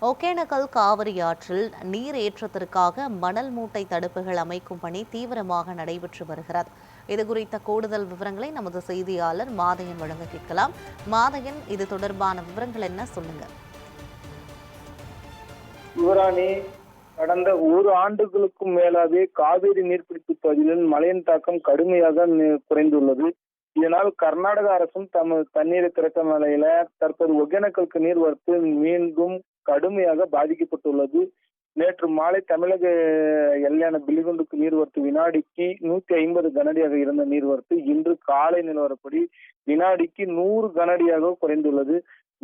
ஒகேனக்கல் காவிரி ஆற்றில் நீர் ஏற்றத்திற்காக மணல் மூட்டை தடுப்புகள் அமைக்கும் பணி தீவிரமாக நடைபெற்று வருகிறது. இதுகுறித்த கூடுதல் விவரங்களை நமது செய்தியாளர் மாதையன் வழங்க கேட்கலாம். மாதையன், இது தொடர்பான விவரங்கள் என்ன, சொல்லுங்க. யுவராணி, கடந்த ஒரு ஆண்டுகளுக்கும் மேலாக காவிரி நீர்பிடிப்பு பகுதியில் மழையின் தாக்கம் கடுமையாக குறைந்துள்ளது. இதனால் கர்நாடக அரசும் தமது தண்ணீரை திறக்க நிலையில தற்போது ஒகேனக்கலுக்கு நீர்வரத்து மீண்டும் கடுமையாக பாதிக்கப்பட்டுள்ளது. நேற்று மாலை தமிழக எல்லையான பிலிகுண்டுக்கு நீர்வரத்து வினாடிக்கு 150 கனஅடியாக இருந்த நீர்வரத்து இன்று காலை நிலவரப்படி வினாடிக்கு 100 கனஅடியாக குறைந்துள்ளது.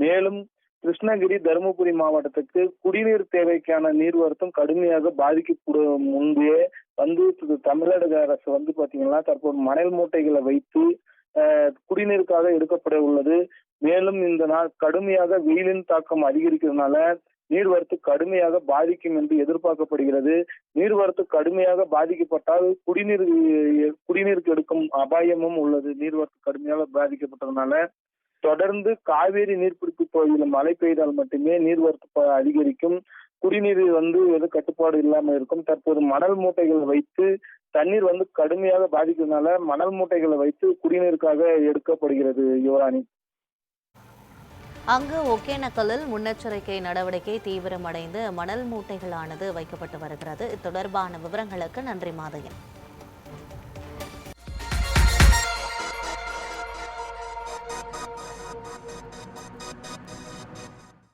மேலும் கிருஷ்ணகிரி, தருமபுரி மாவட்டத்துக்கு குடிநீர் தேவைக்கான நீர்வரத்தும் கடுமையாக பாதிக்கக்கூடும் முன்பே தமிழக அரசு பாத்தீங்கன்னா தற்போது மணல் மூட்டைகளை வைத்து குடிநீருக்காக எடுக்கப்பட உள்ளது. மேலும் இந்த நாள் கடுமையாக வெயிலின் தாக்கம் அதிகரிக்கிறதுனால நீர்வரத்து கடுமையாக பாதிக்கும் என்று எதிர்பார்க்கப்படுகிறது. நீர்வரத்து கடுமையாக பாதிக்கப்பட்டால் குடிநீருக்கு எடுக்கும் அபாயமும் உள்ளது. நீர்வரத்து கடுமையாக பாதிக்கப்பட்டதுனால தொடர்ந்து காவேரி நீர்பிடிப்பு பகுதியில் மழை பெய்தால் மட்டுமே நீர்வரத்து அதிகரிக்கும். குடிநீர் எது கட்டுப்பாடு இல்லாமல் இருக்கும். தற்போது மணல் மூட்டைகளை வைத்து தண்ணீர் கடுமையாக பாதிக்கிறதுனால மணல் மூட்டைகளை வைத்து குடிநீருக்காக எடுக்கப்படுகிறது. யுவராணி, அங்கு ஒகேனக்கலில் முன்னெச்சரிக்கை நடவடிக்கை தீவிரமடைந்து மணல் மூட்டைகளானது வைக்கப்பட்டு வருகிறது. இது தொடர்பான விவரங்களுக்கு நன்றி மாதையன்.